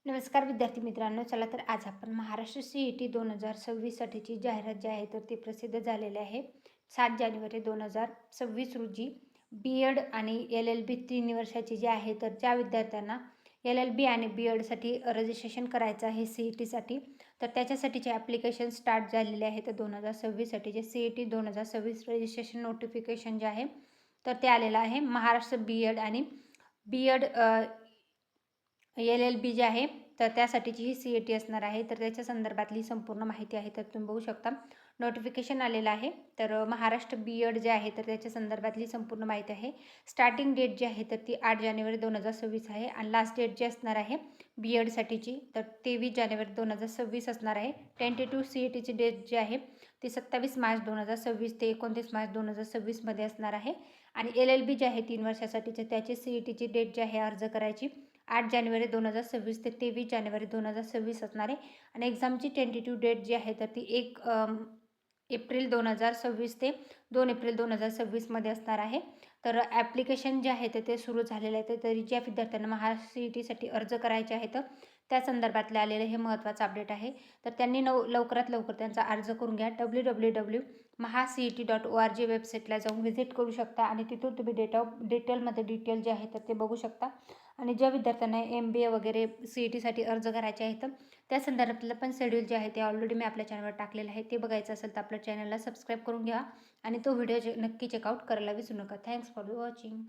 नमस्कार विद्यार्थी मित्रांनो. चला तर आज आपण महाराष्ट्र CET 2026साठीची जाहिरात जी आहे तर ती प्रसिद्ध झालेली आहे. 7 जानेवारी 2026 रोजी B.Ed आणि LLB 3 वर्षाची जी आहे तर ज्या विद्यार्थ्यांना LLB आणि B.Edसाठी रजिस्ट्रेशन करायचं आहे CETसाठी, तर त्याच्यासाठीचे ॲप्लिकेशन स्टार्ट झालेले आहे. तर 2026साठीचे CET 2026 रजिस्ट्रेशन नोटिफिकेशन जे आहे तर ते आलेलं आहे. महाराष्ट्र B.Ed आणि B.Ed LLB जे आहे तर त्यासाठीची ही CET असणार आहे. तर त्याच्या संदर्भातली संपूर्ण माहिती आहे तर तुम्ही बघू शकता. नोटिफिकेशन आलेलं आहे. तर महाराष्ट्र B.Ed जे आहे तर त्याच्या संदर्भातली संपूर्ण माहिती आहे. स्टार्टिंग डेट जी आहे तर ती 8 जानेवारी 2026 आहे आणि लास्ट डेट जी असणार आहे B.Edसाठीची तर 23 जानेवारी 2026 असणार आहे. टेंटेटिव्ह CETची डेट जी आहे ती 27 मार्च 2026 ते 29 मार्च 2026 मध्ये असणार आहे. आणि LLB जे आहे 3 वर्षासाठीचे त्याची CETची डेट जी आहे अर्ज करायची 8 जानेवारी 2026 ते 23 जानेवारी 2026 असणार आहे. आणि एक्झामची टेंटेटिव्ह डेट जी आहे तर ती 1 एप्रिल 2026 ते 2 एप्रिल 2026 मध्ये असणार आहे. तर ॲप्लिकेशन जे आहे तर ते सुरू झालेलं आहे. तरी ज्या विद्यार्थ्यांना महाराष्ट्र CETसाठी अर्ज करायचे आहेत त्या संदर्भातले आलेलं हे महत्त्वाचं अपडेट आहे. तर त्यांनी लवकरात लवकर त्यांचा अर्ज करून घ्या. www.mahacet.org वेबसाईटला जाऊन व्हिजिट करू शकता आणि तिथून तुम्ही डिटेल जे आहे तर ते बघू शकता. आणि ज्या विद्यार्थ्यांना MBA वगैरे CETसाठी अर्ज करायचे आहेत त्या संदर्भातलं पण शेड्यूल जे आहे ते ऑलरेडी मी आपल्या चॅनलवर टाकलेलं आहे. ते बघायचं असेल तर आपल्या चॅनलला सबस्क्राईब करून घ्या आणि तो व्हिडिओ नक्की चेकआउट करायला विसरू नका. Thanks for watching.